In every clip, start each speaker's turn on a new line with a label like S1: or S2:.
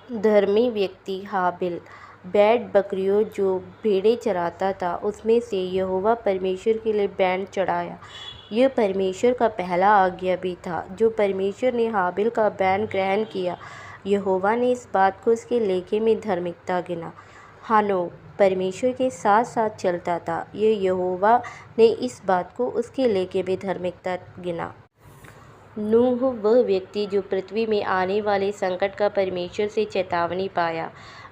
S1: धर्मी व्यक्ति हाबिल भेड़ बकरियों जो भेड़ें चराता था उसमें से यहोवा परमेश्वर के लिए बैल चढ़ाया। यह परमेश्वर का पहला आज्ञा भी था। जो परमेश्वर ने हाबिल का बैल ग्रहण किया, यहोवा ने इस बात को उसके लेखे में धार्मिकता गिना। हानोक परमेश्वर के साथ साथ चलता था, यह यहोवा ने इस बात को उसके लेखे में धार्मिकता गिना। नूह वह व्यक्ति जो पृथ्वी में आने वाले संकट का परमेश्वर से चेतावनी पाया।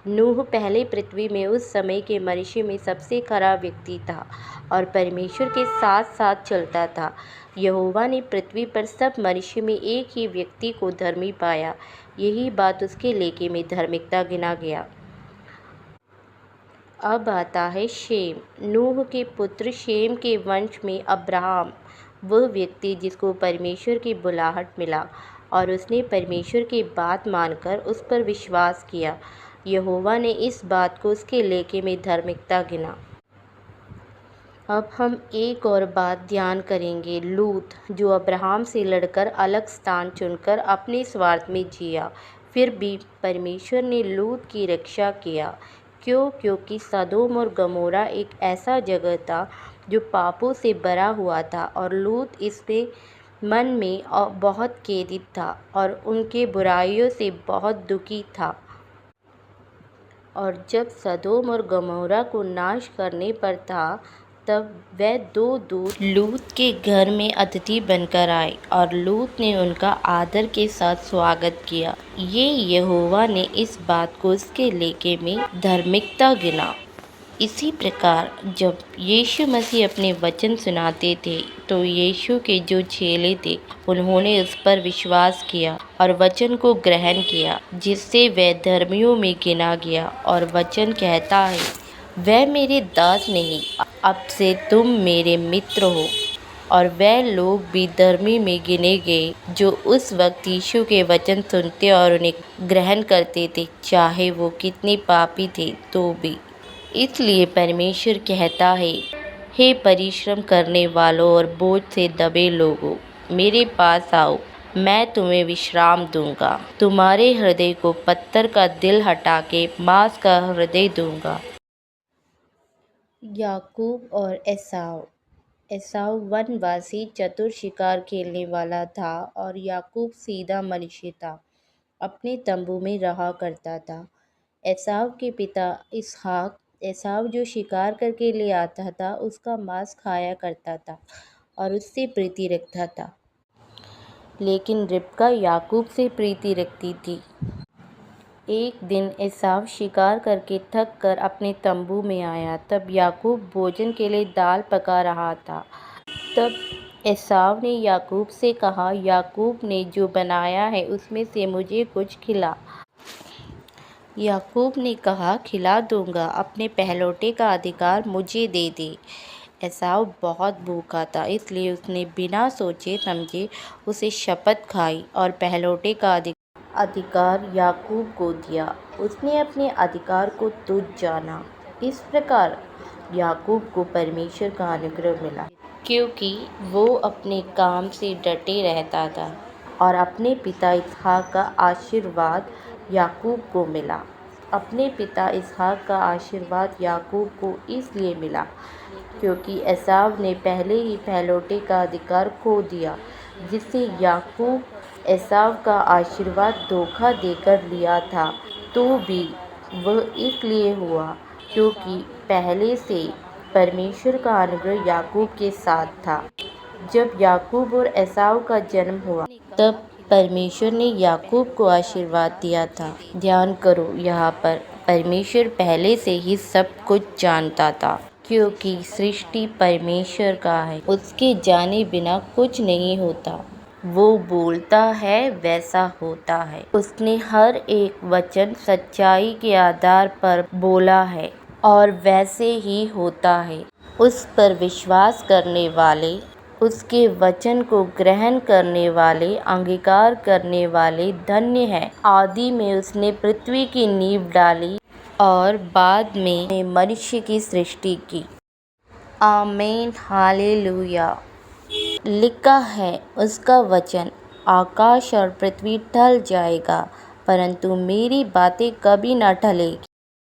S1: नूह पहले पृथ्वी में उस समय के मनुष्य में सबसे खराब व्यक्ति था और परमेश्वर के साथ साथ चलता था। यहोवा ने पृथ्वी पर सब मनुष्य में एक ही व्यक्ति को धर्मी पाया, यही बात उसके लेखे में धार्मिकता गिना गया। अब आता है शेम। नूह के पुत्र शेम के वंश में अब्राहम वह व्यक्ति जिसको परमेश्वर की बुलाहट मिला और उसने परमेश्वर की बात मानकर उस पर विश्वास किया। यहोवा ने इस बात को उसके लेखे में धार्मिकता गिना। अब हम एक और बात ध्यान करेंगे। लूत जो अब्राहम से लड़कर अलग स्थान चुनकर अपने स्वार्थ में जिया, फिर भी परमेश्वर ने लूत की रक्षा किया। क्योंकि सदोम और गमोरा एक ऐसा जगह था जो पापों से भरा हुआ था और लूत इसमें मन में बहुत खेदित था और उनके बुराइयों से बहुत दुखी था। और जब सदोम और गमोरा को नाश करने पर था, तब वह दो दूत लूत के घर में अतिथि बनकर आए और लूत ने उनका आदर के साथ स्वागत किया। ये यहोवा ने इस बात को उसके लेखे में धार्मिकता गिना। इसी प्रकार जब यीशु मसीह अपने वचन सुनाते थे तो यीशु के जो चेले थे उन्होंने उस पर विश्वास किया और वचन को ग्रहण किया, जिससे वह धर्मियों में गिना गया। और वचन कहता है, वह मेरे दास नहीं, अब से तुम मेरे मित्र हो। और वह लोग भी धर्मी में गिने गए जो उस वक्त यीशु के वचन सुनते और उन्हें ग्रहण करते थे, चाहे वो कितने पापी थे तो भी। इसलिए परमेश्वर कहता है, हे परिश्रम करने वालों और बोझ से दबे लोगों, मेरे पास आओ, मैं तुम्हें विश्राम दूंगा। तुम्हारे हृदय को पत्थर का दिल हटा के मांस का हृदय दूंगा। याकूब और एसाव। एसाव वनवासी चतुर शिकार खेलने वाला था और याकूब सीधा मनुष्य था, अपने तंबू में रहा करता था। एसाव के पिता इसहाक एसाव जो शिकार करके ले आता था उसका मांस खाया करता था और उससे प्रीति रखता था, लेकिन रिबका याकूब से प्रीति रखती थी। एक दिन एसाव शिकार करके थक कर अपने तंबू में आया, तब याकूब भोजन के लिए दाल पका रहा था। तब एसाव ने याकूब से कहा, याकूब ने जो बनाया है उसमें से मुझे कुछ खिला। याकूब ने कहा, खिला दूंगा, अपने पहलौठे का अधिकार मुझे दे दे। एसाव बहुत भूखा था, इसलिए उसने बिना सोचे समझे उसे शपथ खाई और पहलौठे का अधिकार याकूब को दिया। उसने अपने अधिकार को तुच्छ जाना। इस प्रकार याकूब को परमेश्वर का अनुग्रह मिला, क्योंकि वो अपने काम से डटे रहता था और अपने पिता इसहाक का आशीर्वाद याकूब को मिला। अपने पिता इसहाक का आशीर्वाद याकूब को इसलिए मिला क्योंकि एसाव ने पहले ही पहलौठे का अधिकार खो दिया, जिससे याकूब एसाव का आशीर्वाद धोखा देकर लिया था। तो भी वह इसलिए हुआ क्योंकि पहले से परमेश्वर का अनुग्रह याकूब के साथ था। जब याकूब और एसाव का जन्म हुआ, तब परमेश्वर ने याकूब को आशीर्वाद दिया था। ध्यान करो, यहाँ पर परमेश्वर पहले से ही सब कुछ जानता था, क्योंकि सृष्टि परमेश्वर का है, उसके जाने बिना कुछ नहीं होता। वो बोलता है वैसा होता है। उसने हर एक वचन सच्चाई के आधार पर बोला है और वैसे ही होता है। उस पर विश्वास करने वाले, उसके वचन को ग्रहण करने वाले, अंगीकार करने वाले धन्य हैं। आदि में उसने पृथ्वी की नींव डाली और बाद में मनुष्य की सृष्टि की। आमीन, हालेलुया। लिखा है, उसका वचन आकाश और पृथ्वी टल जाएगा परंतु मेरी बातें कभी न टलेगी।